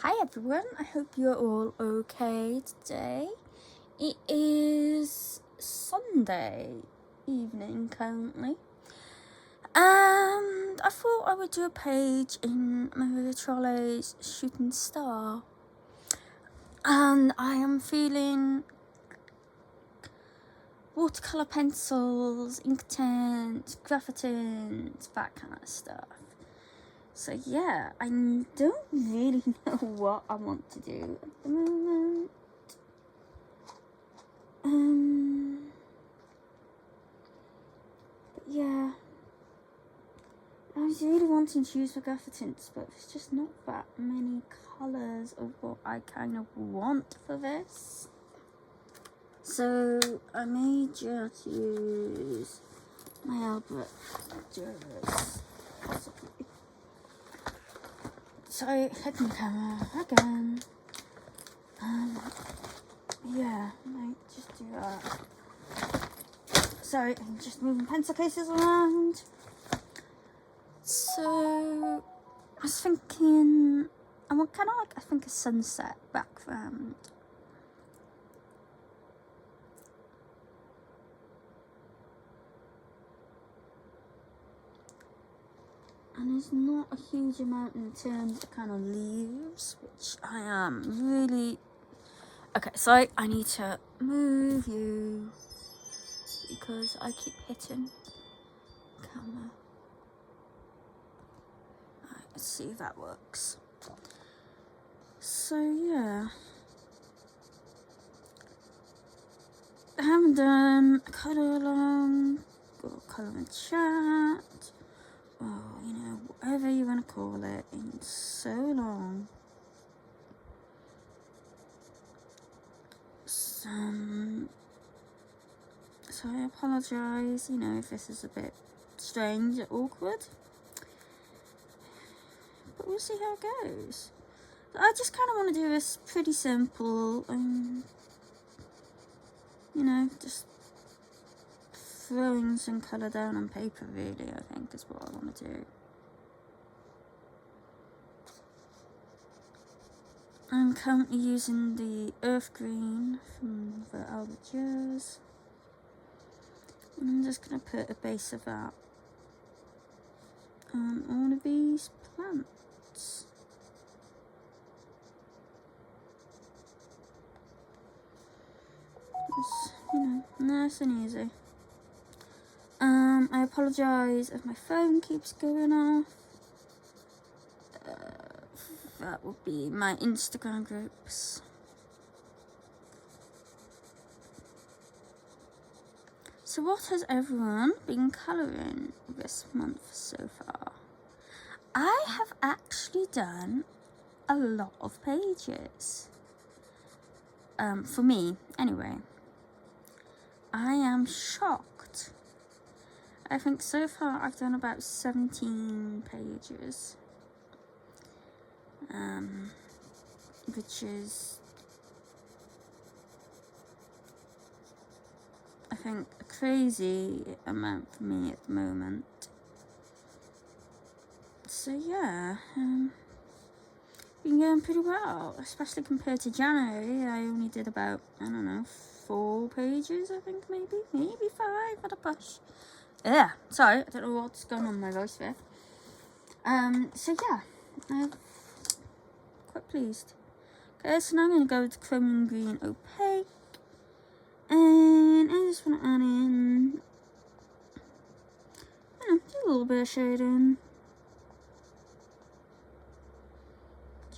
Hi everyone, I hope you're all okay today. It is Sunday evening currently, and I thought I would do a page in Maria Trolle's Shooting Star, and I am feeling watercolour pencils, ink tints, graphitins, that kind of stuff. So yeah, I don't really know what I want to do at the moment. But yeah, I was really wanting to use the graphitints, but there's just not that many colours of what I kind of want for this. So I may just use my Albrecht Durer possibly. Sorry, hidden camera again. Yeah, I might just do that. Sorry, I'm just moving pencil cases around. So, I was thinking, I want kind of like, I think a sunset background. And there's not a huge amount in terms of kind of leaves, which I am really... Okay, so I need to move you because I keep hitting the camera. Alright, let's see if that works. So yeah, I haven't done a colour along or colour in chat, or you know, whatever you want to call it, in so long. So I apologise, you know, if this is a bit strange or awkward, but we'll see how it goes. I just kind of want to do this pretty simple, you know, just throwing some colour down on paper really, I think is what I want to do. I'm currently using the earth green from the Albrecht Durer, and I'm just going to put a base of that on all of these plants. It's, you know, nice and easy. I apologise if my phone keeps going off. That would be my Instagram groups. So what has everyone been colouring this month so far? I have actually done a lot of pages. For me, anyway. I am shocked. I think so far I've done about 17 pages. Which is, I think, a crazy amount for me at the moment. So yeah, been going pretty well, especially compared to January. I only did about, I don't know, 4 pages, I think, maybe 5 at a push. Yeah, sorry, I don't know what's going on with my voice there. So yeah, I'm quite pleased. Okay, so now I'm going to go with Chromium Green Opaque, and I just want to add in, you know, just a little bit of shading,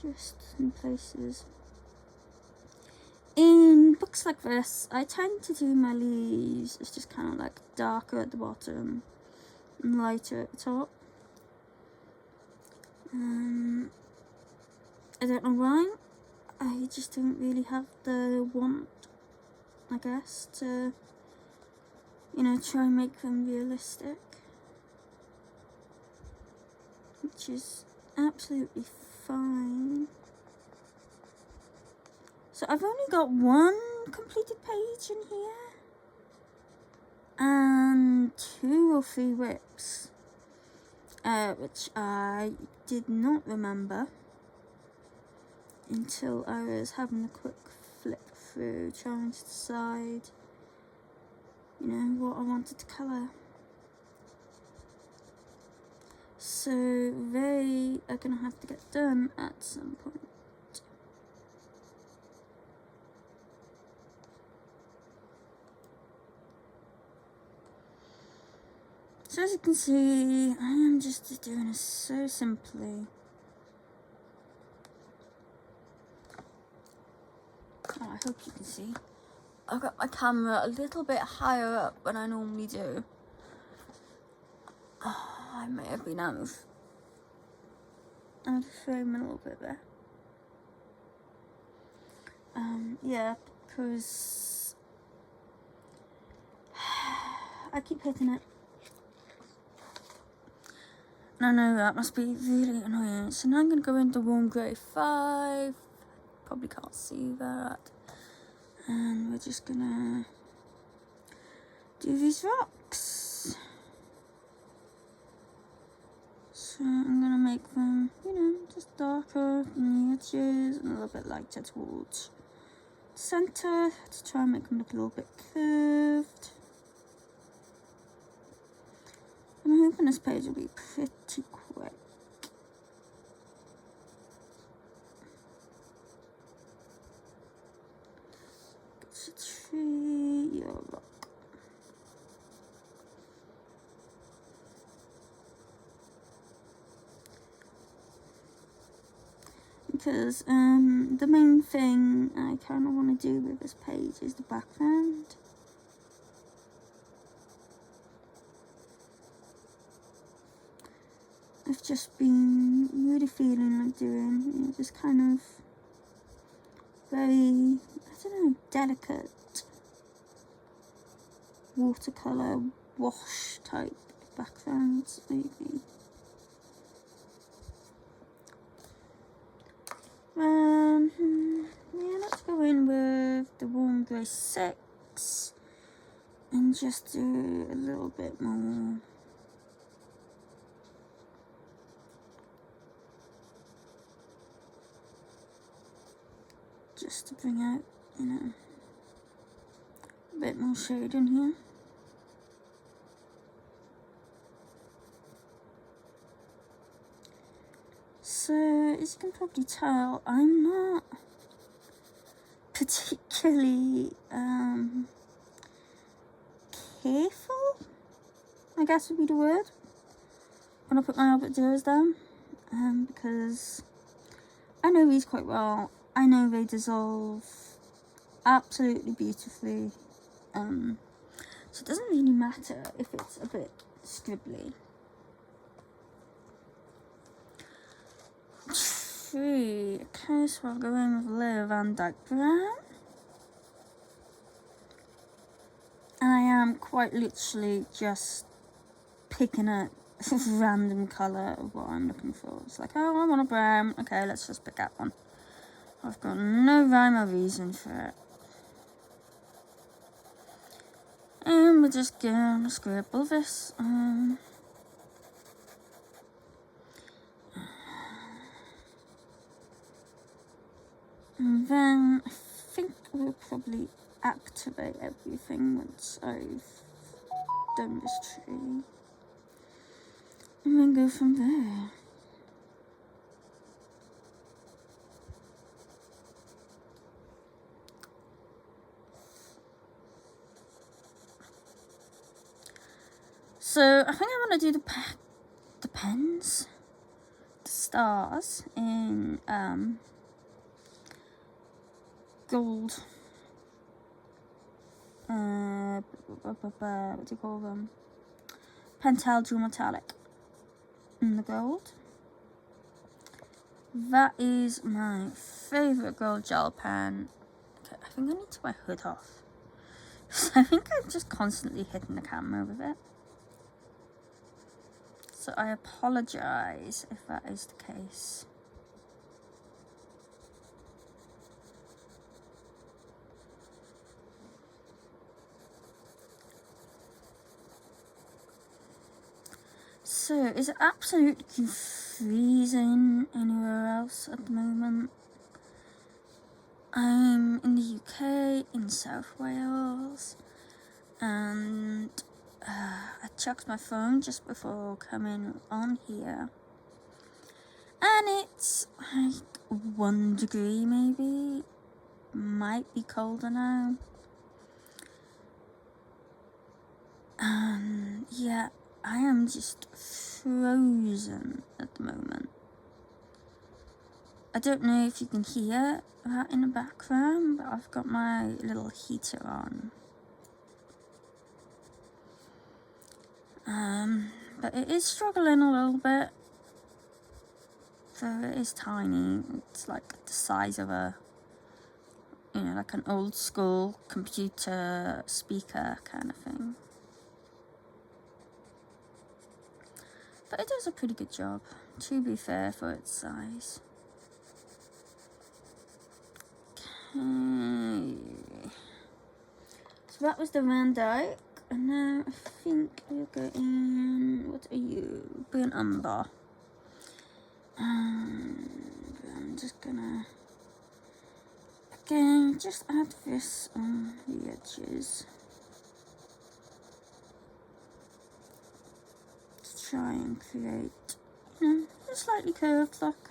just in places. In books like this, I tend to do my leaves, it's just kind of like darker at the bottom and lighter at the top. I don't know why. I just don't really have the want, I guess, to, you know, try and make them realistic. Which is absolutely fine. So I've only got 1 completed page in here. And 2 or 3 whips. Which I did not remember. until I was having a quick flip through, trying to decide, you know, what I wanted to colour. So they are going to have to get done at some point. So as you can see, I am just doing this so simply. Oh, I hope you can see. I've got my camera a little bit higher up than I normally do. Oh, I may have been out of frame a little bit there. Yeah, because I keep hitting it. And I know that must be really annoying. So now I'm going to go into Warm Grey 5. Probably can't see that. And we're just going to do these rocks. So I'm going to make them, you know, just darker on the edges and a little bit lighter towards the centre to try and make them look a little bit curved. I'm hoping this page will be pretty quick. It's a tree, your rock. Because the main thing I kind of want to do with this page is the background. I've just been really feeling like doing, you know, just kind of very, I don't know, delicate watercolour wash type backgrounds, maybe. Yeah, let's go in with the Warm Grey 6 and just do a little bit more. Just to bring out, you know, a bit more shade in here. So, as you can probably tell, I'm not particularly careful, I guess would be the word, when I put my Albrecht Durers down, because I know these quite well. I know they dissolve absolutely beautifully, so it doesn't really matter if it's a bit scribbly. Okay, so I'll go in with a layer of Van Dyke Brown. And I am quite literally just picking a random colour of what I'm looking for. It's like, oh, I want a brown. Okay, let's just pick that one. I've got no rhyme or reason for it. And we're just going to scribble this. And then I think we'll probably activate everything once I've done this tree. And then go from there. So I think I'm going to do the pens, the stars in gold. What do you call them? Pentel Dual Metallic in the gold. That is my favourite gold gel pen. Okay, I think I need to my hood off. So I think I'm just constantly hitting the camera with it. So I apologise if that is the case. So, is it absolutely freezing anywhere else at the moment? in South Wales, and I checked my phone just before coming on here, and it's like 1 degree maybe, might be colder now. And yeah, I am just frozen at the moment. I don't know if you can hear that in the background, but I've got my little heater on. But it is struggling a little bit. So it is tiny. It's like the size of a, like an old school computer speaker kind of thing. But it does a pretty good job, to be fair, for its size. Okay. So that was the Van Dyke. And now I think we're getting, what are you? Burnt umber. And I'm just gonna, again, just add this on the edges. To try and create, a slightly curved look.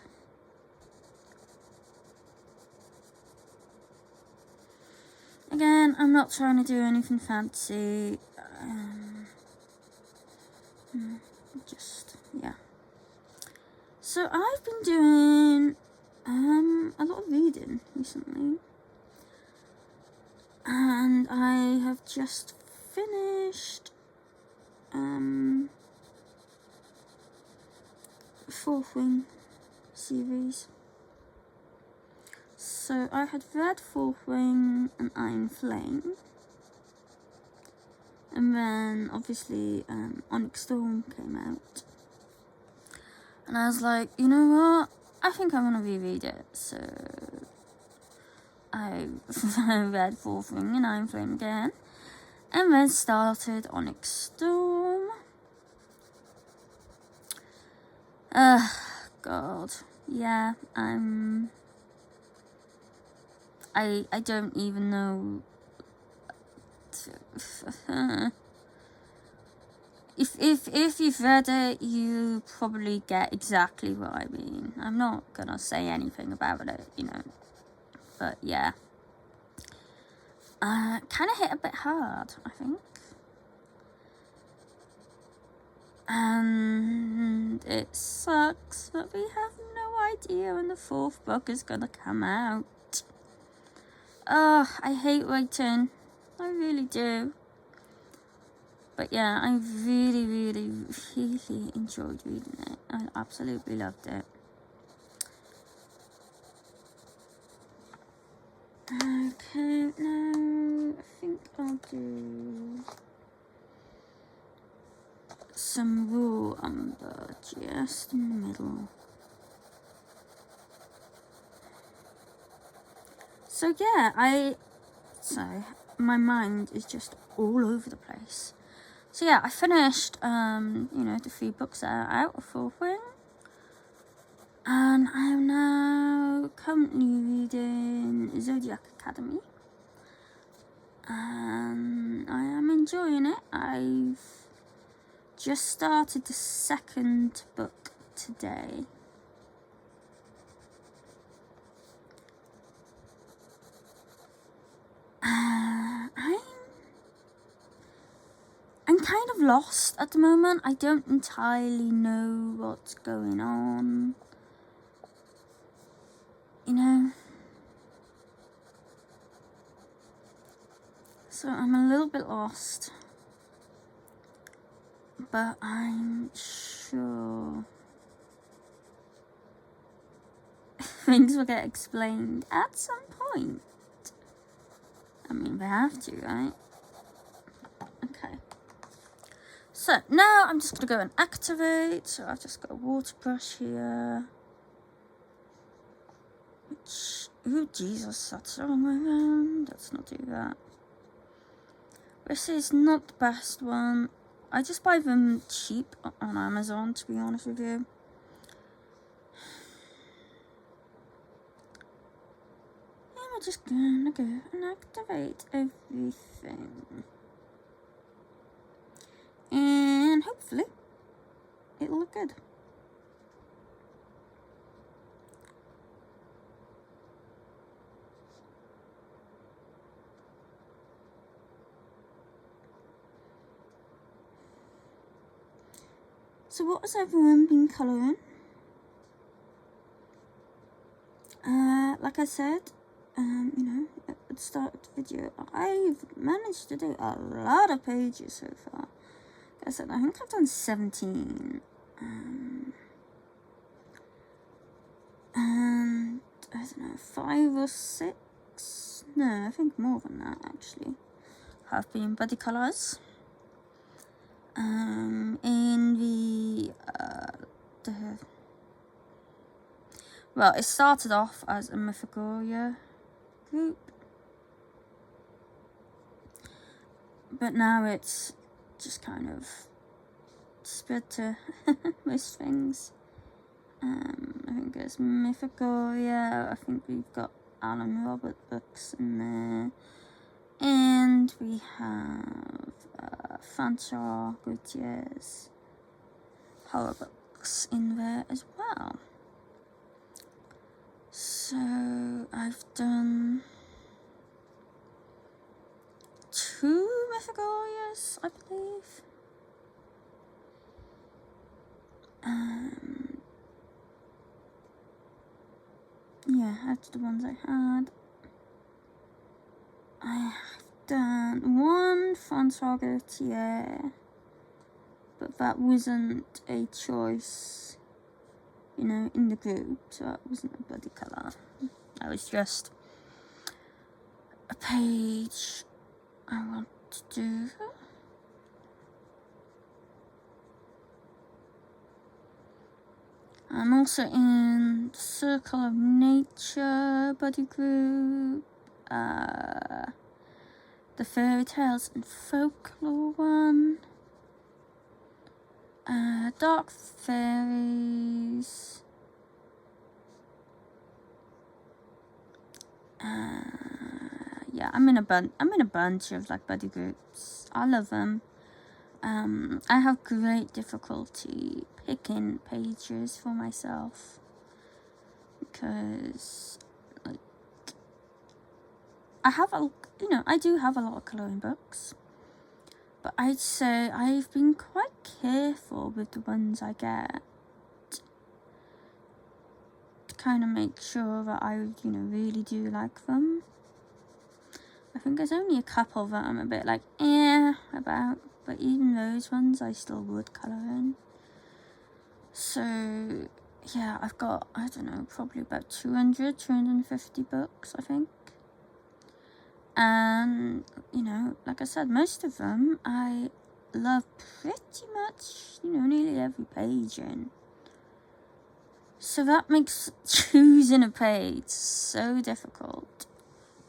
Again, I'm not trying to do anything fancy. Yeah. So I've been doing a lot of reading recently, and I have just finished Fourth Wing series. So I had read Fourth Wing and Iron Flame, and then obviously Onyx Storm came out, and I was like, you know what, I think I'm gonna reread it. So I read Fourth Wing and Iron Flame again, and then started Onyx Storm. God, yeah, I don't even know. If you've read it, you probably get exactly what I mean. I'm not gonna say anything about it, But yeah, kind of hit a bit hard, I think. And it sucks that we have no idea when the 4th book is gonna come out. Oh, I hate waiting. I really do. But yeah, I really, really, really enjoyed reading it. I absolutely loved it. Okay, now I think I'll do some raw umber just in the middle. So yeah, my mind is just all over the place. So yeah, I finished, the 3 books that are out of Fourth Wing, and I am now currently reading Zodiac Academy, and I am enjoying it. I've just started the 2nd book today. I'm kind of lost at the moment. I don't entirely know what's going on. So I'm a little bit lost. But I'm sure things will get explained at some point. I mean, they have to, right? Okay. So now I'm just going to go and activate. So I've just got a water brush here. Oh, Jesus, that's the wrong way around. Let's not do that. This is not the best one. I just buy them cheap on Amazon, to be honest with you. we're just gonna go and activate everything. And hopefully it'll look good. So what has everyone been colouring? Like I said, you know, at the start of the video, I've managed to do a lot of pages so far. Like I said, I think I've done 17. And I don't know, 5 or 6? No, I think more than that actually have been body colours. In well, it started off as a Mythagoria group, but now it's just kind of spread to most things. I think there's Mythagoria, I think we've got Alan Robert books in there, and we have Francois Gautier's horror books in there as well. So I've done 2 Mythagorias, I believe. Yeah, that's the ones I had. I have done 1 Francois Gautier, but that wasn't a choice, you know, in the group, so that wasn't a body colour. That was just a page I want to do. I'm also in the Circle of Nature body group, the Fairy Tales and Folklore one, Dark Fairies, yeah, I'm in a bunch of like buddy groups. I love them. I have great difficulty picking pages for myself because, like, I do have a lot of colouring books, but I'd say I've been quite careful with the ones I get to kind of make sure that I, you know, really do like them. I think there's only a couple that I'm a bit like, about, but even those ones I still would colour in. So, yeah, I've got, I don't know, probably about 250 books, I think. And, you know, like I said, most of them I love pretty much, you know, nearly every page in. So that makes choosing a page so difficult.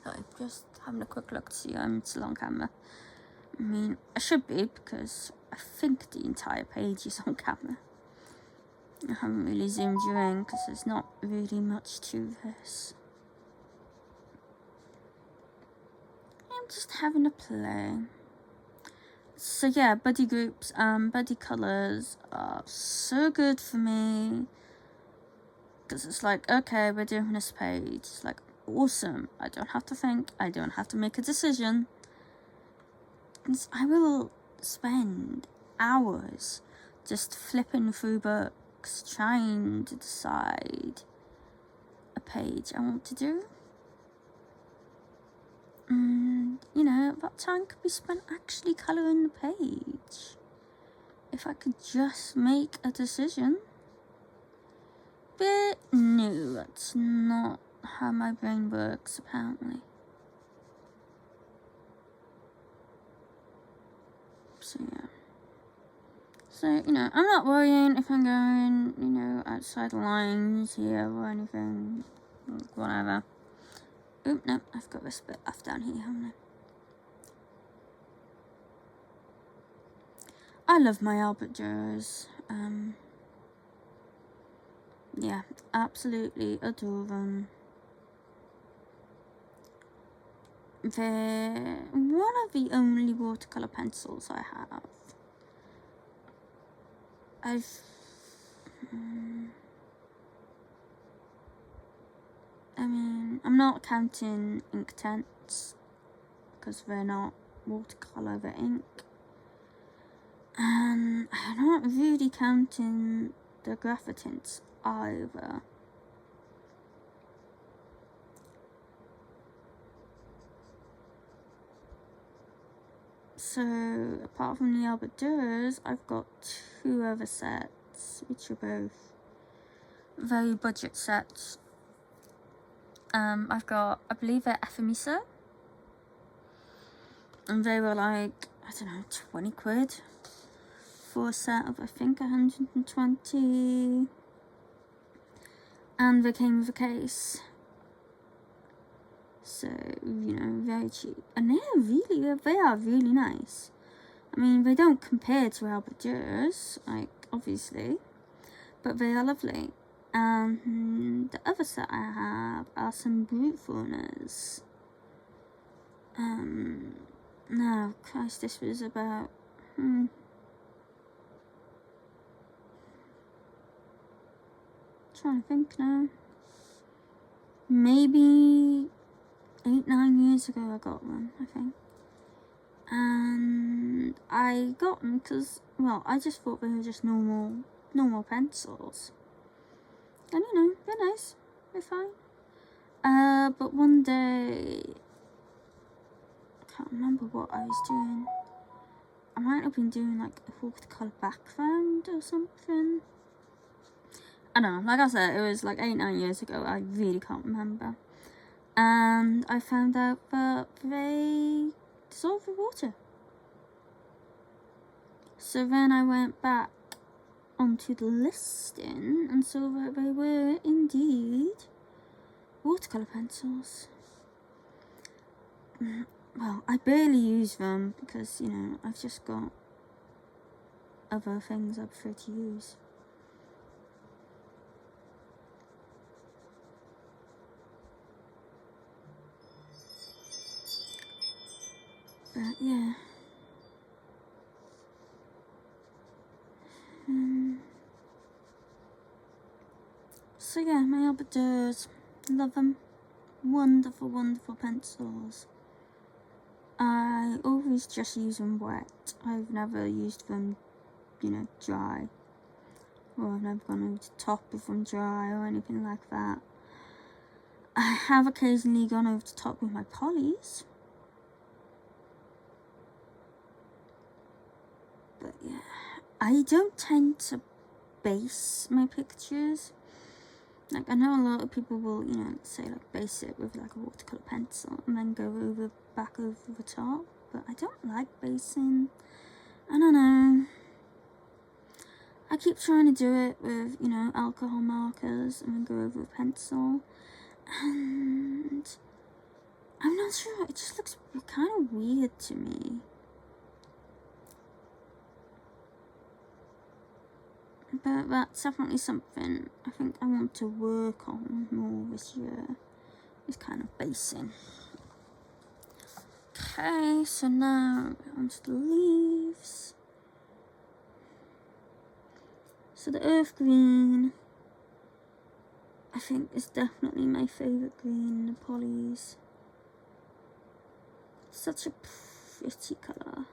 I'm just having a quick look to see I'm still on camera. I mean, I should be, because I think the entire page is on camera. I haven't really zoomed you in because there's not really much to this. I'm just having a play. So yeah, buddy groups and buddy colours are so good for me. Because it's like, okay, we're doing this page. It's like, awesome. I don't have to think. I don't have to make a decision. I will spend hours just flipping through books, trying to decide a page I want to do. And, you know, that time could be spent actually colouring the page. If I could just make a decision. But no, that's not how my brain works, apparently. So, yeah. So, you know, I'm not worrying if I'm going, you know, outside the lines here or anything. Whatever. Oop, no, I've got this bit off down here, haven't I? I love my Albrecht Durers. Yeah, absolutely adore them. they're one of the only watercolour pencils I have. I mean, I'm not counting ink tints because they're not watercolour, they're ink. And I'm not really counting the graphitints either. So, apart from the Albrecht Durers, I've got 2 other sets, which are both very budget sets. I've got, I believe they're Ephemeser, and they were like, I don't know, 20 quid for a set of, I think, 120, and they came with a case. So, you know, very cheap. And they are really nice. I mean, they don't compare to Albrecht Durers, like, obviously, but they are lovely. And the other set I have are some brute formers. No, Christ, this was about, trying to think now. Maybe 8-9 years ago I got them, I think. And I got them because, well, I just thought they were just normal pencils. And you know, they're nice, they're fine. But one day, I can't remember what I was doing. I might have been doing like a watercolour background or something. I don't know, like I said, it was like 8-9 years ago, I really can't remember. And I found out that they dissolve with water. So then I went back onto the listing and saw that they were indeed watercolour pencils. Well, I barely use them because, you know, I've just got other things I prefer to use. But yeah. So yeah, my Albrecht Durers, love them. Wonderful, wonderful pencils. I always just use them wet. I've never used them, you know, dry. Or I've never gone over the top of them dry or anything like that. I have occasionally gone over the top with my polys. But yeah, I don't tend to base my pictures. Like, I know a lot of people will, you know, say like base it with like a watercolour pencil and then go back over the top, but I don't like basing. I don't know. I keep trying to do it with, you know, alcohol markers and then go over a pencil, and I'm not sure, it just looks kind of weird to me. But that's definitely something I think I want to work on more this year, is kind of basing. Okay, so now onto the leaves. So the earth green, I think, is definitely my favourite green in the polys. Such a pretty colour.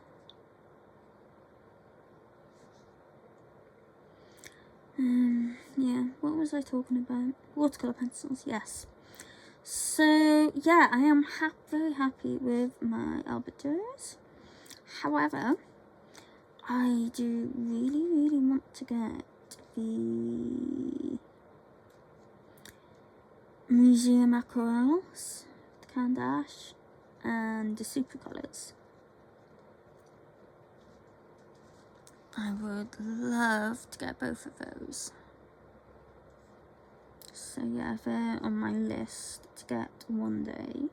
Yeah, what was I talking about? Watercolour pencils, yes. So, yeah, I am very happy with my Albrecht Durers. However, I do really want to get the Museum Aquarelles, the Canned Ash, and the Super Colours. I would love to get both of those. So yeah, they're on my list to get one day.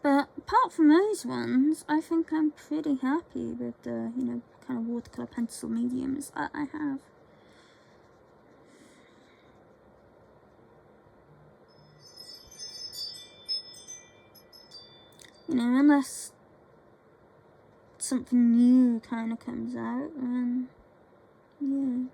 But apart from those ones, I think I'm pretty happy with the, you know, kind of watercolour pencil mediums that I have. you know, unless something new kind of comes out, and yeah.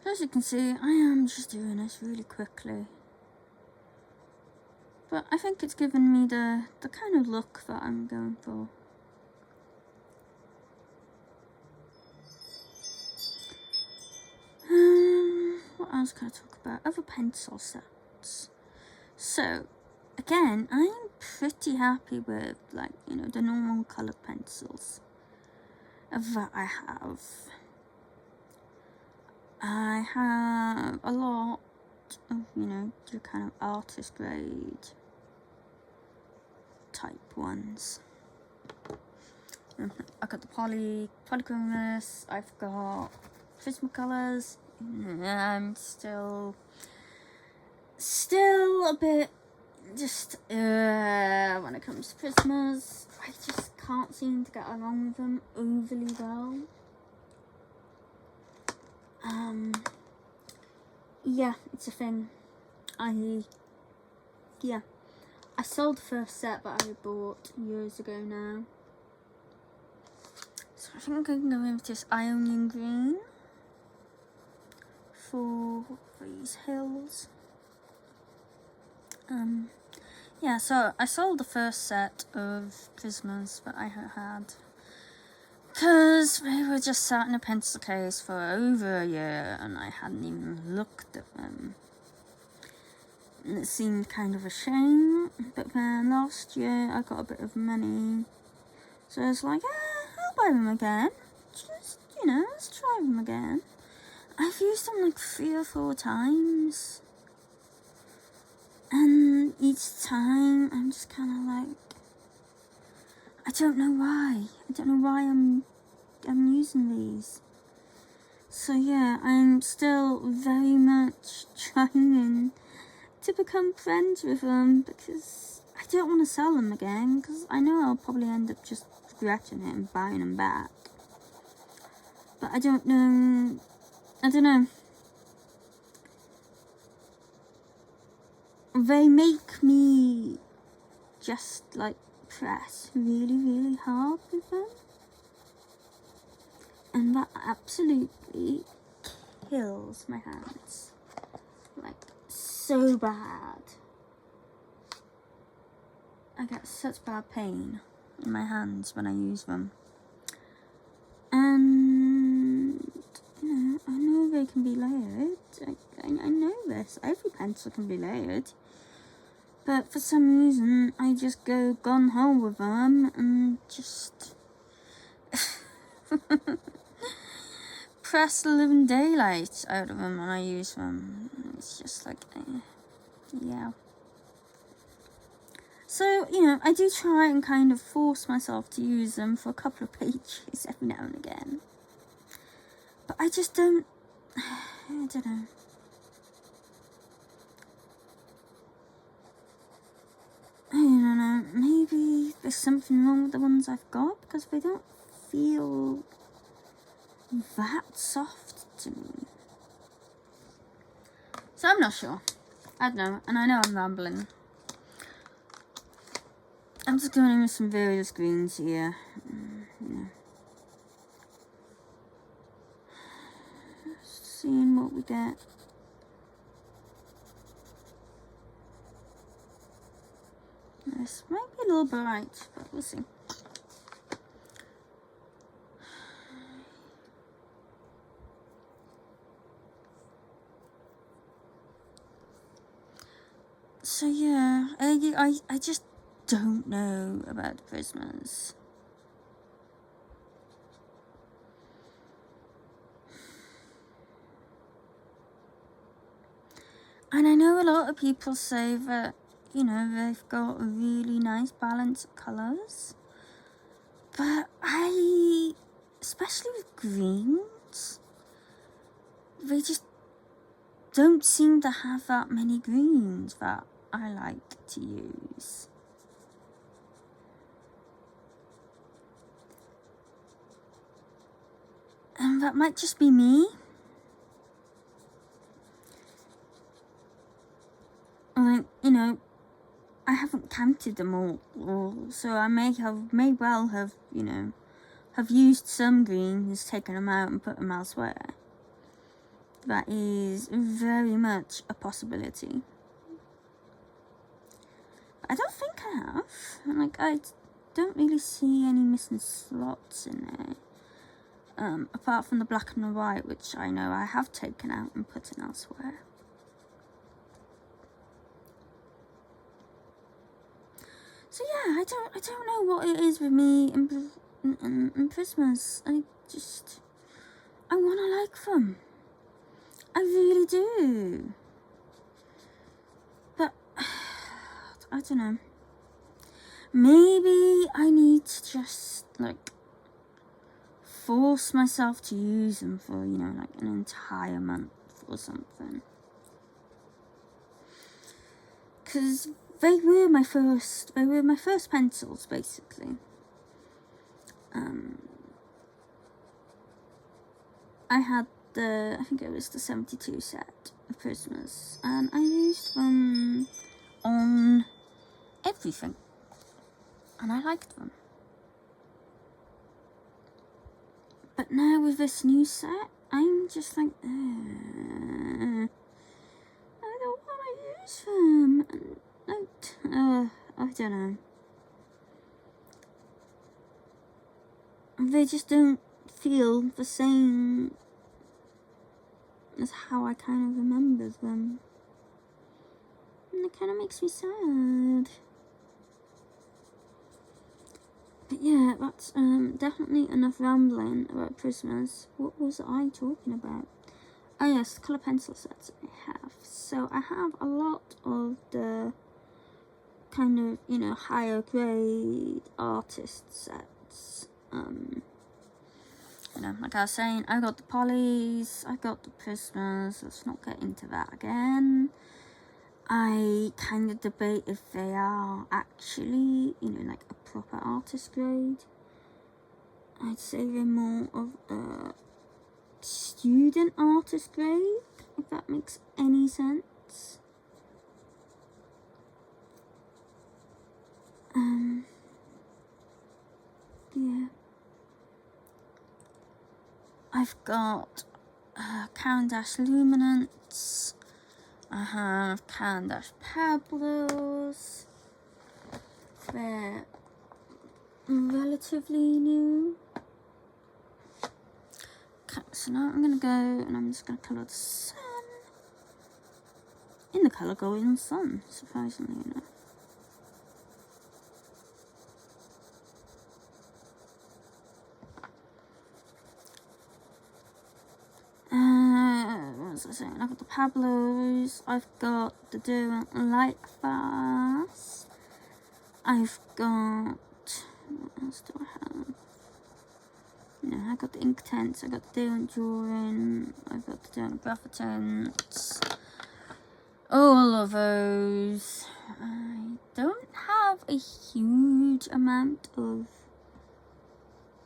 As you can see, I am just doing this really quickly. But I think it's given me the kind of look that I'm going for. What else can I talk about? Other pencil sets. So, again, I'm pretty happy with, like, you know, the normal coloured pencils that I have. I have a lot of, you know, the kind of artist grade type ones. I've got the polychromos, I've got Prismacolors. I'm still a bit just when it comes to Prismas, I just can't seem to get along with them overly well. Yeah, it's a thing. I sold the first set that I bought years ago now. So I think I'm going with this Ionian green for these hills. Yeah, so I sold the first set of Prismas that I had because they were just sat in a pencil case for over a year and I hadn't even looked at them. And it seemed kind of a shame, but then last year I got a bit of money, so I was like, I'll buy them again, just, you know, let's try them again. I've used them like 3 or 4 times, and each time I'm just kind of like, I don't know why I'm using these. So yeah, I'm still very much trying to become friends with them because I don't want to sell them again, because I know I'll probably end up just regretting it and buying them back. But I don't know. They make me just like press really, really hard with them. And that absolutely kills my hands. Like, so bad. I get such bad pain in my hands when I use them. And, you know, I know they can be layered. I know this. Every pencil can be layered. But for some reason, I just go gung-ho with them and just press the living daylight out of them when I use them. It's just like, yeah. So, you know, I do try and kind of force myself to use them for a couple of pages every now and again. But I just don't, I don't know. I don't know, maybe there's something wrong with the ones I've got because they don't feel that soft to me. So I'm not sure. I don't know, and I know I'm rambling. I'm just going in with some various greens here. Yeah. Seeing what we get. This might be a little bright, but we'll see. So yeah, I just don't know about the Prismas. And I know a lot of people say that, you know, they've got a really nice balance of colours. But especially with greens, they just don't seem to have that many greens that I like to use. And that might just be me. Like, you know, I haven't counted them all, so I may well have, you know, have used some greens, taken them out and put them elsewhere. That is very much a possibility. But I don't think I have. Like, I don't really see any missing slots in there. Apart from the black and the white, which I know I have taken out and put in elsewhere. So yeah, I don't know what it is with me and Christmas. I want to like them. I really do. But I don't know. Maybe I need to just like force myself to use them for, you know, like an entire month or something. Because they were my first pencils, basically. I had I think it was the 72 set of Christmas, and I used them on everything, and I liked them. But now with this new set, I'm just like, I don't want to use them. And I don't know. They just don't feel the same as how I kind of remembered them. And it kind of makes me sad. But yeah, that's definitely enough rambling about Christmas. What was I talking about? Oh yes, colour pencil sets I have. So I have a lot of the kind of, you know, higher grade artist sets. You know, like I was saying, I got the polys, I got the Christmas. Let's not get into that again. I kind of debate if they are actually, you know, like a proper artist grade. I'd say they're more of a student artist grade, if that makes any sense. Yeah. I've got Caran d'Ache Luminance. I have Caran d'Ache Pablos. They're relatively new. Okay, so now I'm going to go and I'm just going to colour the sun in the colour Golden Sun, surprisingly enough. What was I saying? I've got the Pablos, I've got the Durer Light Fast, I've got, what else do I have? You know, I've got the Inktense, I've got the Durer Drawing, I've got the Durer Graphitense, all of those. I don't have a huge amount of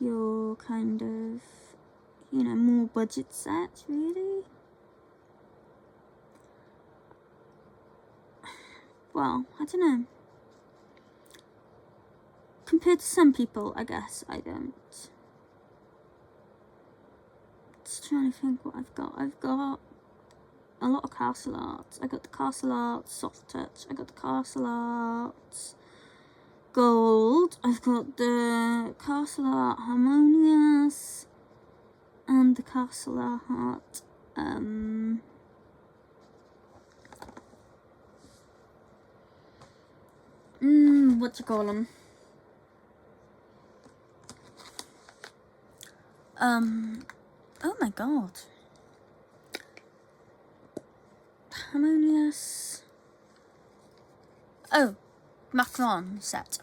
your kind of, you know, more budget sets, really. Well, I don't know. Compared to some people, I guess I don't. Just trying to think what I've got. I've got a lot of Castle Arts. I got the Castle Arts Soft Touch. I got the Castle Arts Gold. I've got the Castle Art Harmonious and the Castle Art what you call them? Oh my god. Harmonious. Oh, Macron set.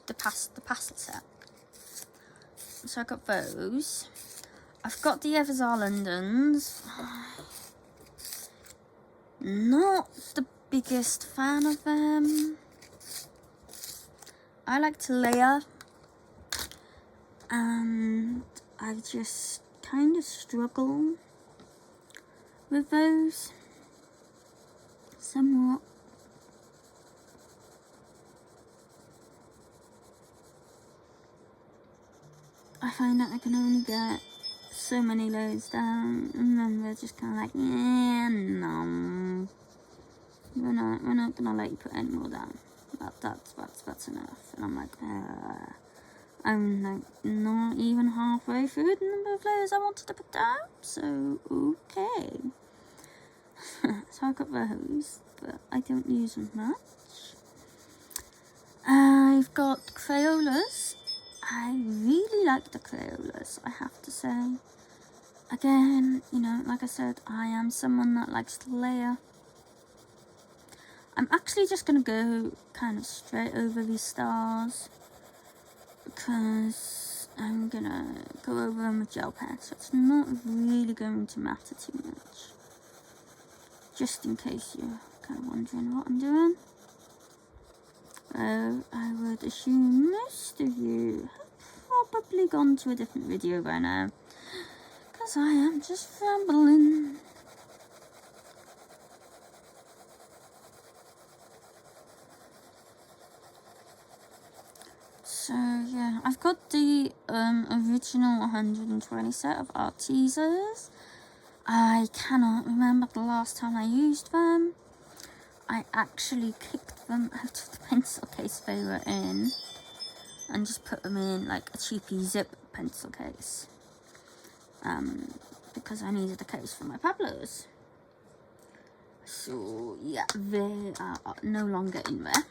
The pastel set. So I got those. I've got the Eversar Londons. Not the biggest fan of them. I like to layer, and I've just kind of struggle with those somewhat. I find that I can only get so many loads down, and then they're just kind of like, yeah, no, we're not gonna let you put any more down. That's enough. And I'm like, I'm like not even halfway through the number of layers I wanted to put down, so okay. So I got those, but I don't use them much. I've got Crayolas. I really like the Crayolas, I have to say. Again, you know, like I said, I am someone that likes to layer. I'm actually just going to go kind of straight over these stars, because I'm going to go over them with gel pen, so it's not really going to matter too much. Just in case you're kind of wondering what I'm doing. I would assume most of you have probably gone to a different video by now, because I am just rambling. So yeah, I've got the original 120 set of art teasers. I cannot remember the last time I used them. I actually kicked them out of the pencil case they were in and just put them in like a cheapy zip pencil case, because I needed a case for my Pablos. So yeah, they are no longer in there.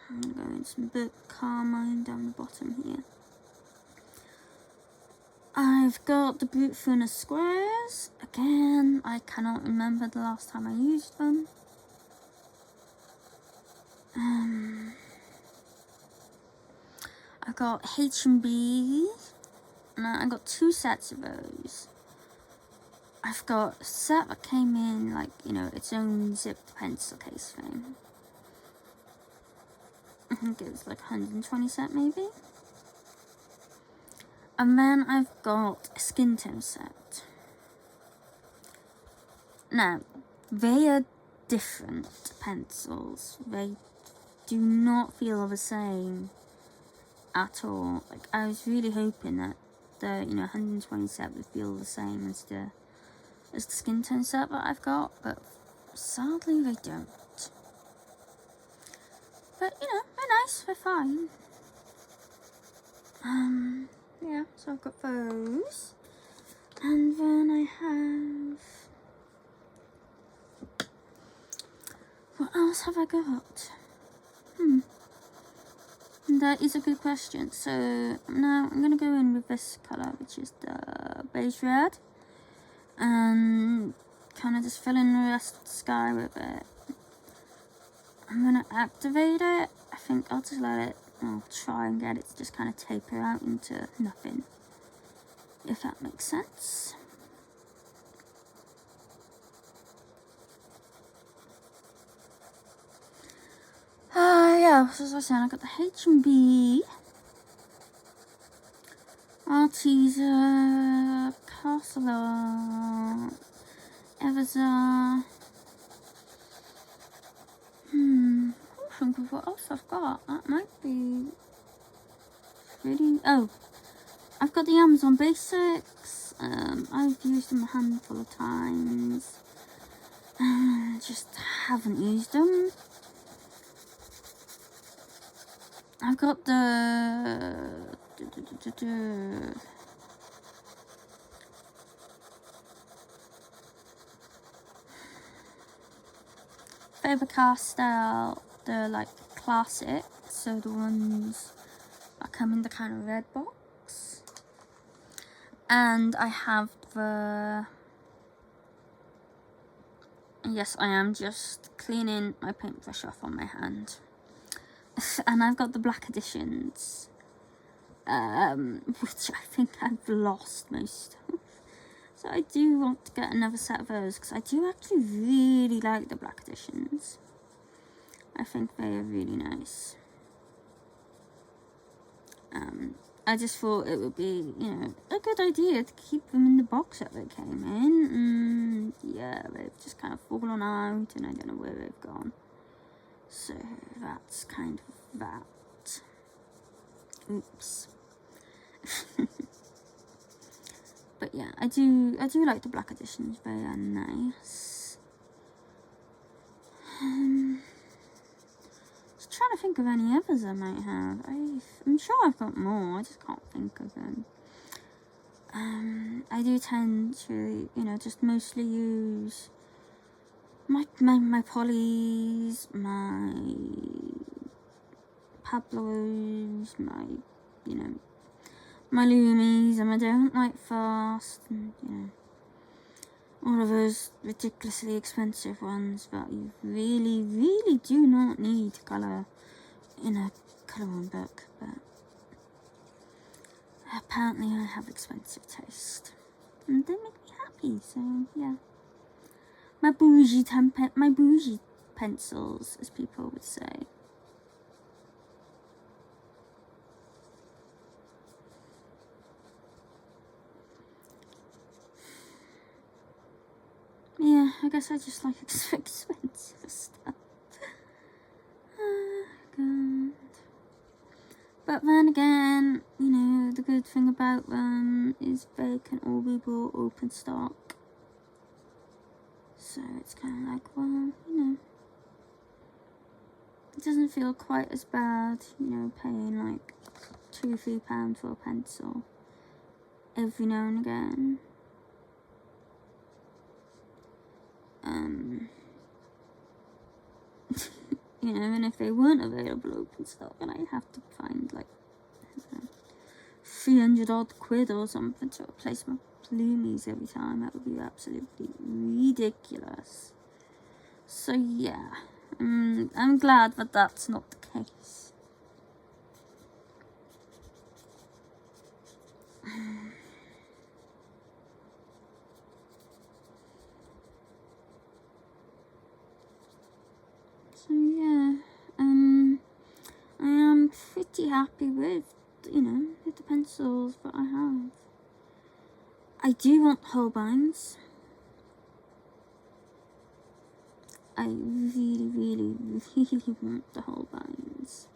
I'm going some Burnt Carmine down the bottom here. I've got the Brute Furnace squares. Again, I cannot remember the last time I used them. I've got H&B. I got two sets of those. I've got a set that came in, like, you know, its own zip pencil case thing. I think it was like 120 set maybe. And then I've got a skin tone set. Now, they are different pencils. They do not feel the same at all. Like, I was really hoping that the 120 set would feel the same as the skin tone set that I've got, but sadly they don't. But they're nice, they're fine. Yeah, so I've got those. And then I have, what else have I got? That is a good question. So now I'm gonna go in with this colour, which is the beige red, and kind of just fill in the rest of the sky with it. I'm gonna activate it. I think I'll just let it, I'll try and get it to just kind of taper out into nothing, if that makes sense. Yeah, so as I was saying, I got the H&B, Arteza, Castle, Everza. I think of what else I've got. That might be really. Oh, I've got the Amazon Basics. I've used them a handful of times. Just haven't used them. I've got the Faber-Castell, the like classic, so the ones that come in the kind of red box. And I have the, yes, I am just cleaning my paintbrush off on my hand. And I've got the black editions, which I think I've lost most of. So I do want to get another set of those, because I do actually really like the black editions. I think they are really nice. I just thought it would be, you know, a good idea to keep them in the box that they came in. Yeah, they've just kind of fallen out and I don't know where they've gone. So that's kind of that. Oops. But yeah, I do like the black editions. They are nice. Just trying to think of any others I might have. I'm sure I've got more. I just can't think of them. I do tend to, you know, just mostly use my polys, my Pablos, my, you know, my Lumis, and I don't like fast, and, you know, all of those ridiculously expensive ones that you really, really do not need to colour in a colouring book, but apparently I have expensive taste, and they make me happy, so yeah. My bougie pencils, as people would say. Yeah, I guess I just like expensive stuff. Oh, God. But then again, you know, the good thing about them is they can all be bought open stock. So it's kind of like, well, you know, it doesn't feel quite as bad, you know, paying like £2-3 for a pencil every now and again. You know, and if they weren't available open stock, then I'd have to find like 300 odd quid or something to replace my Lumis every time. That would be absolutely ridiculous. So yeah, I'm glad that that's not the case. So yeah, I am pretty happy with, you know, with the pencils that I have. I do want Holbeins. I really, really, really want the Holbeins.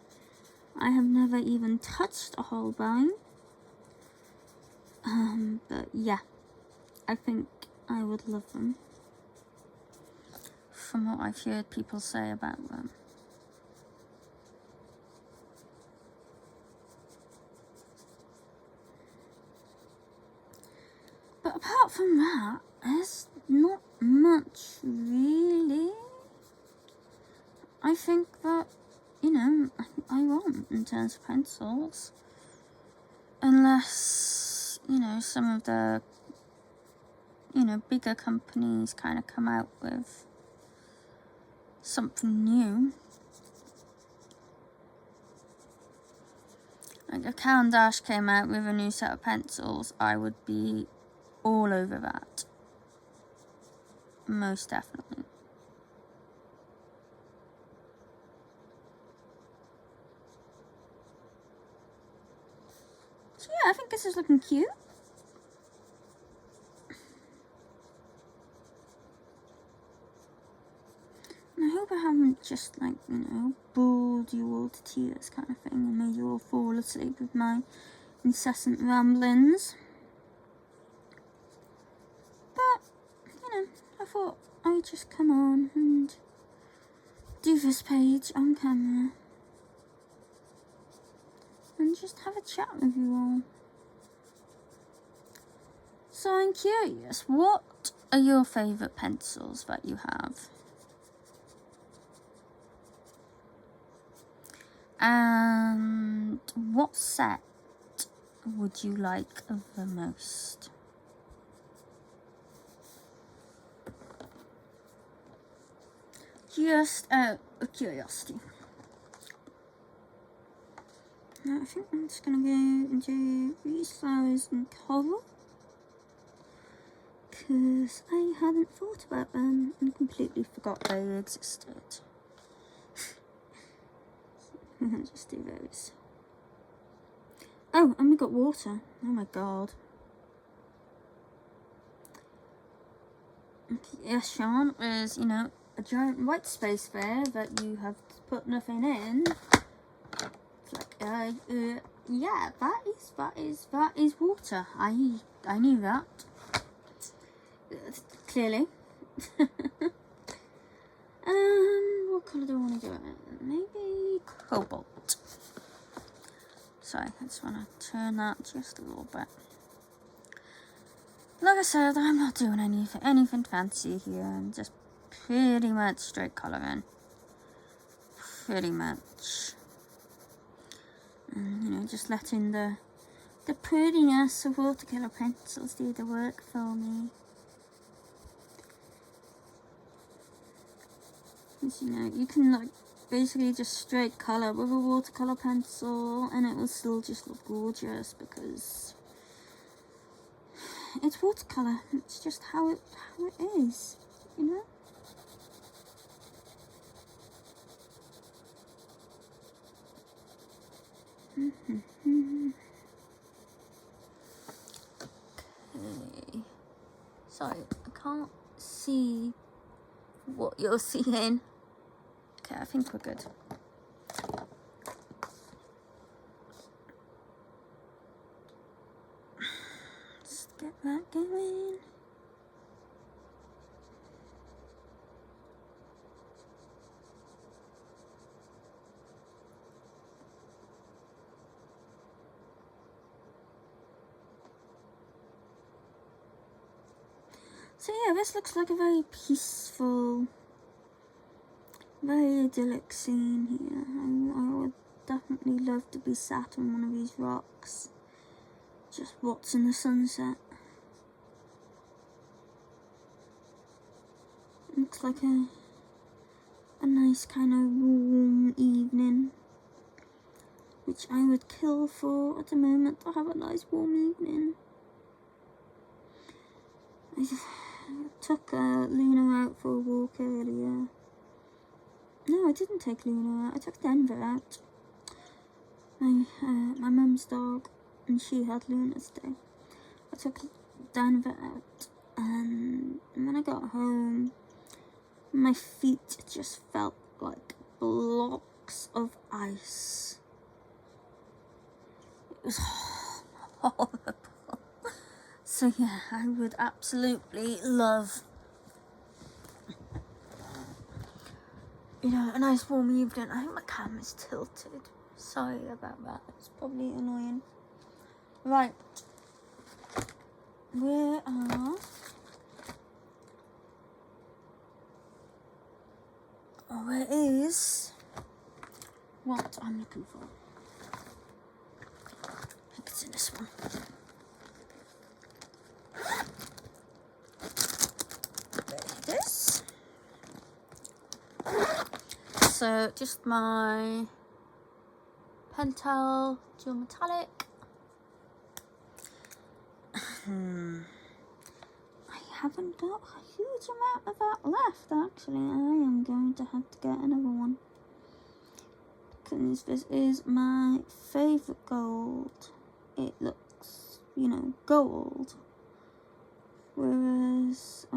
I have never even touched a Holbein. But yeah, I think I would love them. From what I've heard people say about them. But apart from that, there's not much really. I think that, you know, I want in terms of pencils. Unless, you know, some of the, you know, bigger companies kind of come out with something new. Like if Caran d'Ache came out with a new set of pencils, I would be all over that. Most definitely. So yeah, I think this is looking cute. And I hope I haven't just, like, you know, bored you all to tears kind of thing and made you all fall asleep with my incessant ramblings. But, you know, I thought I would just come on and do this page on camera and just have a chat with you all. So I'm curious, what are your favourite pencils that you have? And what set would you like the most? Just out of curiosity. Now I think I'm just going to go into these flowers in coral, because I hadn't thought about them and completely forgot they existed. I'll just do those. Oh, and we got water. Oh my god. Yes, Sean, there's, you know, a giant white space there that you have put nothing in. It's like, yeah, that is water. I knew that. Clearly. What colour do I want to do it in? Maybe cobalt. Sorry, I just want to turn that just a little bit. Like I said, I'm not doing anything fancy here. I'm just pretty much straight colouring. Pretty much. And, you know, just letting the prettiness of watercolour pencils do the work for me. Because, you know, you can, like, basically just straight colour with a watercolour pencil and it will still just look gorgeous because it's watercolour. It's just how it is, you know? Okay. Sorry, I can't see what you're seeing. Okay, I think we're good. Let's get that going. So yeah, this looks like a very peaceful, very idyllic scene here. I would definitely love to be sat on one of these rocks, just watching the sunset. Looks like a nice kind of warm evening, which I would kill for at the moment to have a nice warm evening. I took Luna out for a walk earlier. No, I didn't take Luna out. I took Denver out. My mum's dog, and she had Luna's day. I took Denver out, and when I got home, my feet just felt like blocks of ice. It was horrible. So yeah, I would absolutely love, you know, a nice warm evening. I think my camera's tilted. Sorry about that. It's probably annoying. Right. Where is what I'm looking for? I think it's in this one. There it is. So just my Pentel dual metallic. I haven't got a huge amount of that left, actually. I am going to have to get another one, because this is my favourite gold. It looks, you know, gold, whereas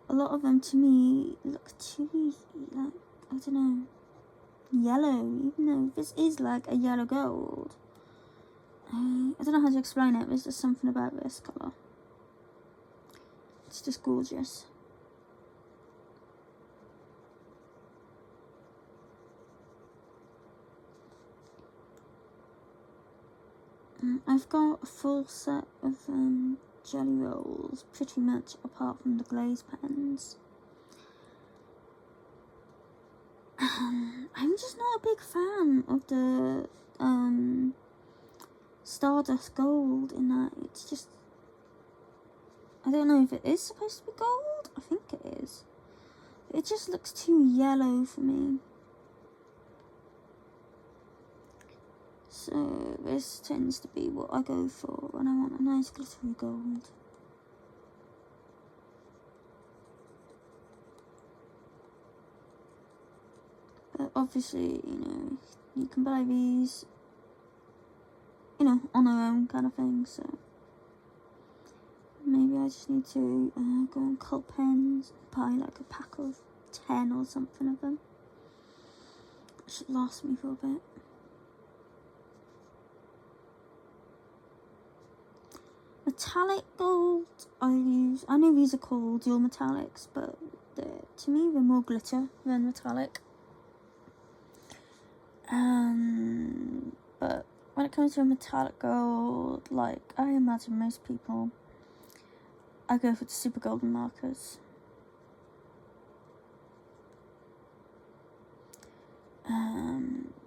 a lot of them to me look too, like, I don't know, yellow, even though this is like a yellow gold. I don't know how to explain it. There's just something about this colour. It's just gorgeous. I've got a full set of jelly rolls, pretty much, apart from the glaze pens. I'm just not a big fan of the Stardust Gold in that. It's just, I don't know if it is supposed to be gold. I think it is. It just looks too yellow for me. So this tends to be what I go for when I want a nice glittery gold. But obviously, you know, you can buy these you know, on her own kind of thing, so maybe I just need to go on cult pens and buy like a pack of 10 or something of them. It should last me for a bit. Metallic gold I use. I know these are called dual metallics, but to me they're more glitter than metallic. But when it comes to a metallic gold, like I imagine most people, I go for the super golden markers.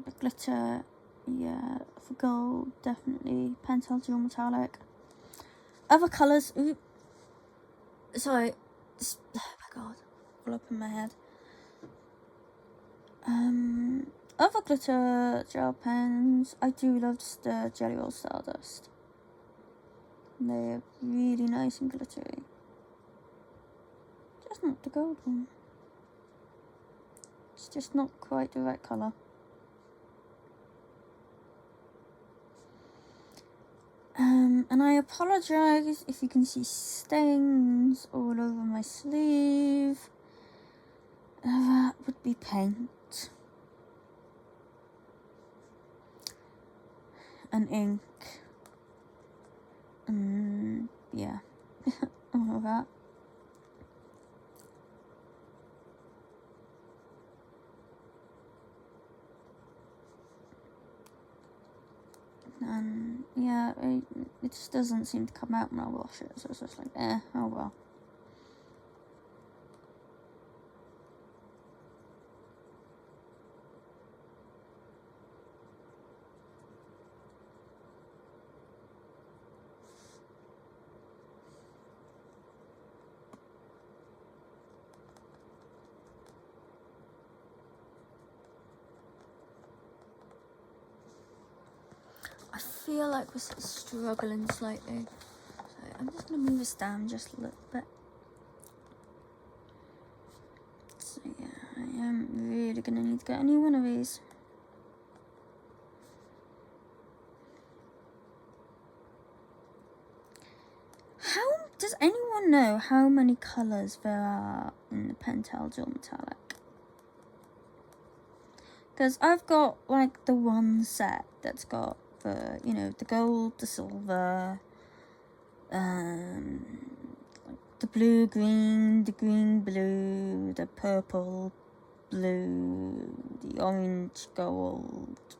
But glitter, yeah, for gold, definitely Pentel dual metallic. Other colours, sorry, oh my god, all up in my head. Other glitter gel pens, I do love the Jelly Roll Stardust. They're really nice and glittery. Just not the gold one. It's just not quite the right colour. And I apologise if you can see stains all over my sleeve. That would be paint. And ink. Yeah. All of that. And yeah, it just doesn't seem to come out when I wash it, so it's just like, oh well. I feel like we're struggling slightly, so I'm just going to move this down just a little bit. So yeah, I am really going to need to get a new one of these. Does anyone know how many colours there are in the Pentel Dual Metallic? Because I've got like the one set that's got the, you know, the gold, the silver, like the blue green, the green blue, the purple blue, the orange gold,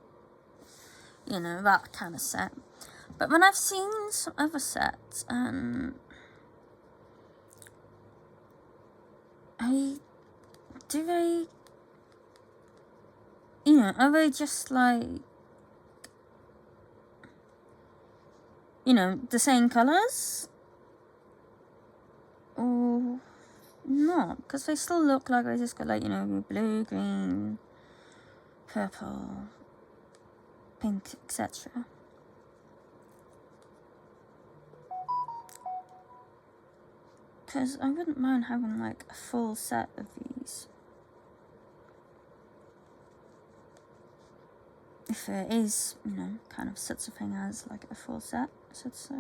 you know, that kind of set. But when I've seen some other sets, you know, are they just like, you know, the same colours? Or not? Because they still look like I just got like, you know, blue, green, purple, pink, etc. Because I wouldn't mind having like a full set of these. If there is, you know, kind of such a thing as like a full set, so to say.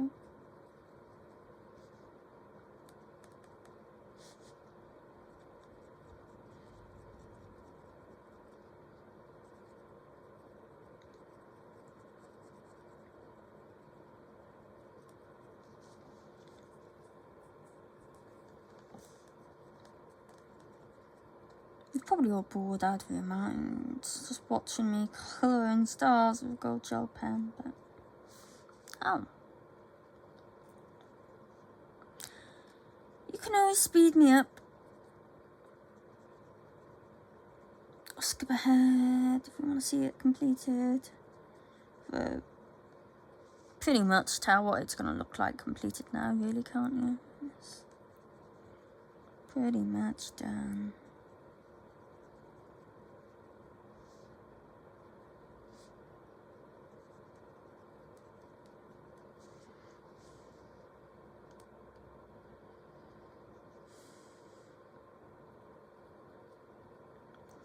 You're probably all bored out of your minds just watching me colouring stars with a gold gel pen, but you can always speed me up or skip ahead if you want to see it completed. But pretty much tell what it's going to look like completed now, really, can't you? It's pretty much done.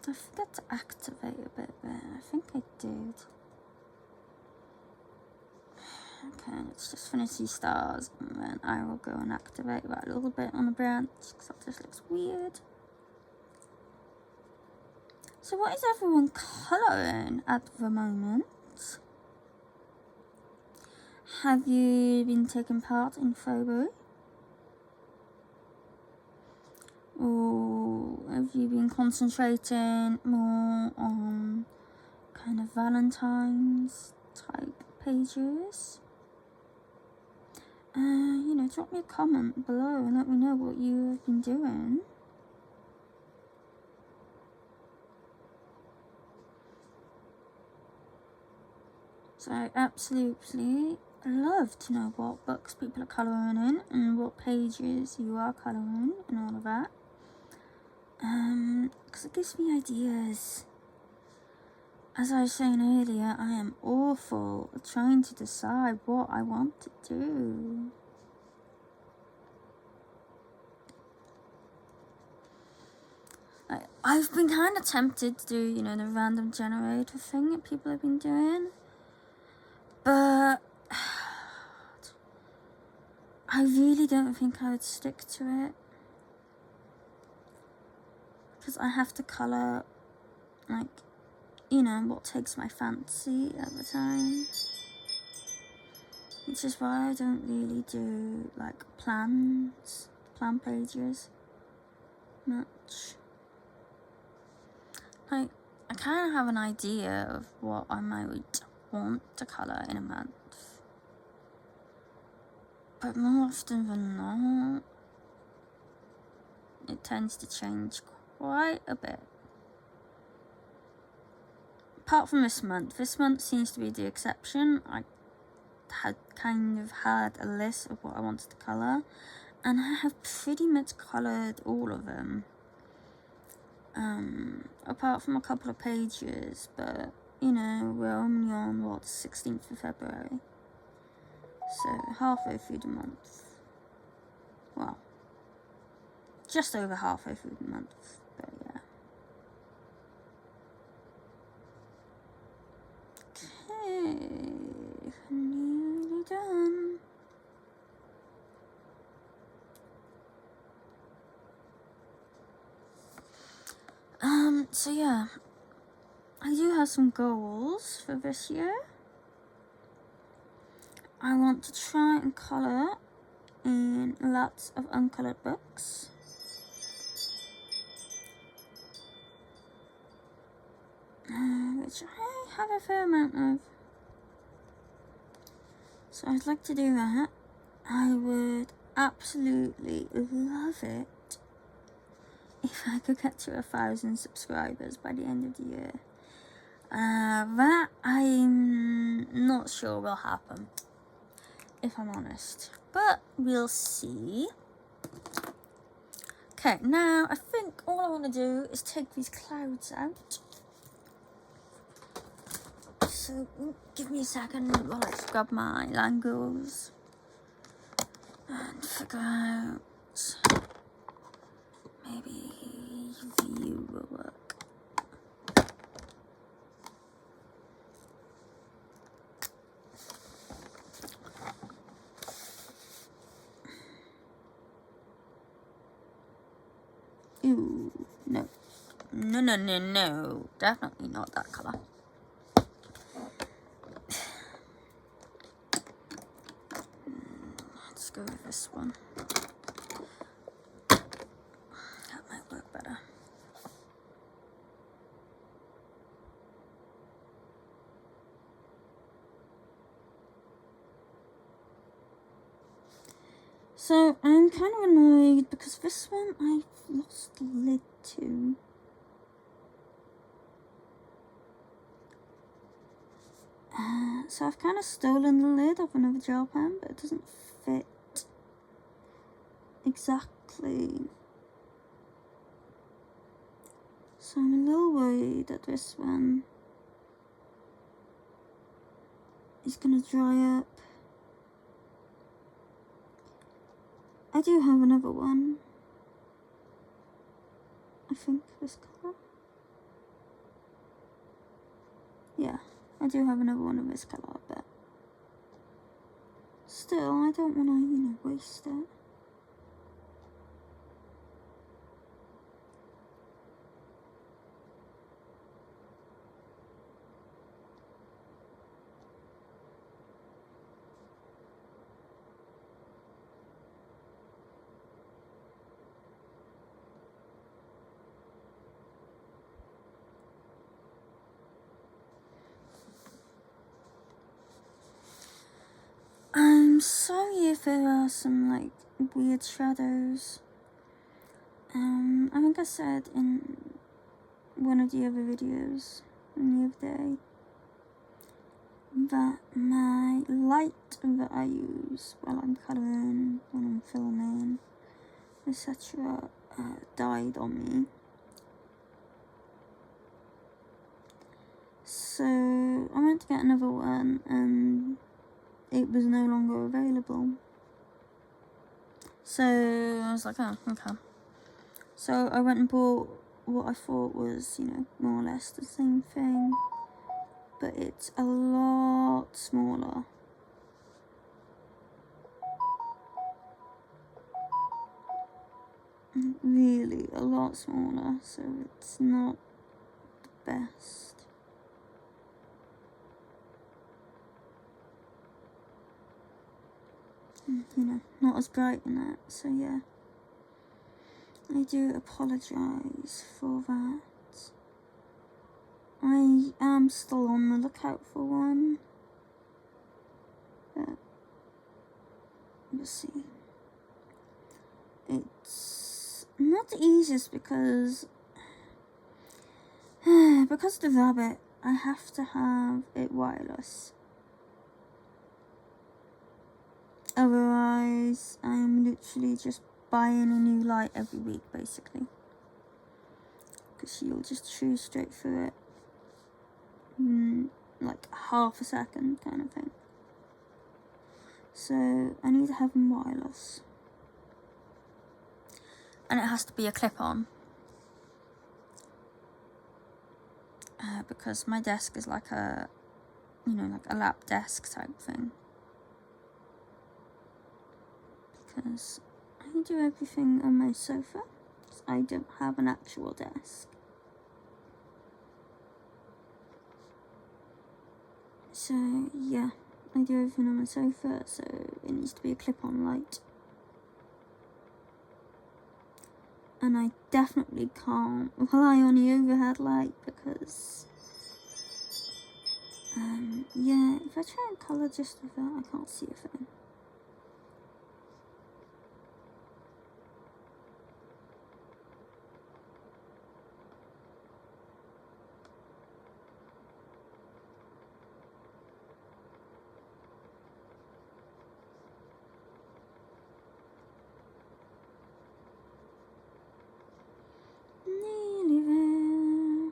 I forgot to activate a bit there. I think I did. Okay, let's just finish these stars, and then I will go and activate that a little bit on the branch, because that just looks weird. So what is everyone colouring at the moment? Have you been taking part in February? Or have you been concentrating more on kind of Valentine's type pages? You know, drop me a comment below and let me know what you have been doing. So I absolutely love to know what books people are colouring in and what pages you are colouring and all of that. Because it gives me ideas. As I was saying earlier, I am awful at trying to decide what I want to do. I've been kind of tempted to do, you know, the random generator thing that people have been doing. But I really don't think I would stick to it. Because I have to colour, like, you know, what takes my fancy at the time. Which is why I don't really do, like, plan pages much. Like, I kind of have an idea of what I might want to colour in a month. But more often than not, it tends to change quite a bit. Apart from this month seems to be the exception. I had kind of had a list of what I wanted to colour, and I have pretty much coloured all of them. Apart from a couple of pages, but you know, we're only on what, 16th of February. So halfway through the month. Well, just over halfway through the month, but yeah. Okay, nearly done. So yeah, I do have some goals for this year. I want to try and colour in lots of uncoloured books. Which I have a fair amount of. So I'd like to do that. I would absolutely love it if I could get to 1,000 subscribers by the end of the year. That I'm not sure will happen, if I'm honest, but we'll see. Okay, now I think all I want to do is take these clouds out. So give me a second while I grab my Langos and figure out maybe view will work. Ooh, no. No. Definitely not that colour. Let's go with this one. That might work better. So I'm kind of annoyed because this one I've lost the lid to. So I've kind of stolen the lid off another gel pen, but it doesn't fit exactly. So I'm a little worried that this one is going to dry up. I do have another one. I think this colour. Yeah, I do have another one of this colour, but still, I don't want to, you know, waste it. I'm sorry if there are some, like, weird shadows. I think I said in one of the other videos the other day that my light that I use while I'm colouring, when I'm filming, etc. Died on me. So I went to get another one and it was no longer available. So I was like, oh, okay. So I went and bought what I thought was, you know, more or less the same thing, but it's a lot smaller. Really a lot smaller, so it's not the best. You know, not as bright in that, so yeah. I do apologise for that. I am still on the lookout for one, but we'll see. It's not the easiest because of the rabbit, I have to have it wireless. Otherwise, I'm literally just buying a new light every week, basically. Because she'll just chew straight through it. Like half a second kind of thing. So, I need to have them wireless. And it has to be a clip-on. Because my desk is like a, you know, like a lap desk type thing. Because I do everything on my sofa. I don't have an actual desk. So yeah, I do everything on my sofa, so it needs to be a clip-on light. And I definitely can't rely on the overhead light because, yeah, if I try and colour just with that, I can't see a thing. Nearly there.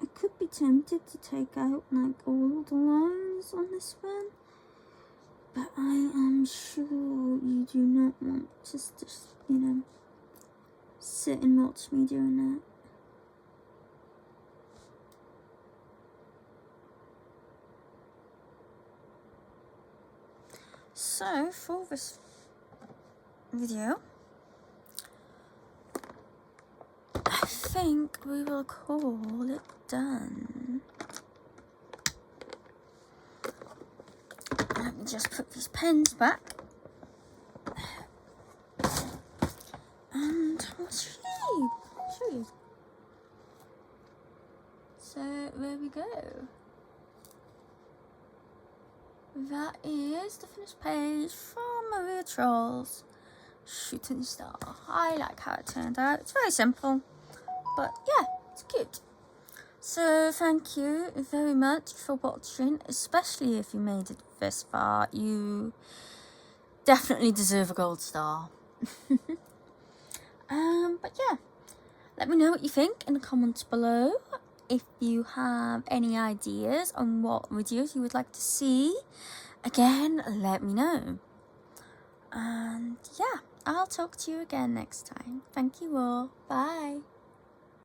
I could be tempted to take out like all the lines on this one, but I am sure you do not want to just, you know, sit and watch me doing that. So, for this video, I think we will call it done. Let me just put these pens back. And I'll show you. So, there we go. That is the finished page from Maria Trolle's Shooting Star. I like how it turned out. It's very simple, but yeah, it's cute. So thank you very much for watching, especially if you made it this far. You definitely deserve a gold star. But yeah, let me know what you think in the comments below. If you have any ideas on what videos you would like to see, again, let me know. And yeah, I'll talk to you again next time. Thank you all. Bye.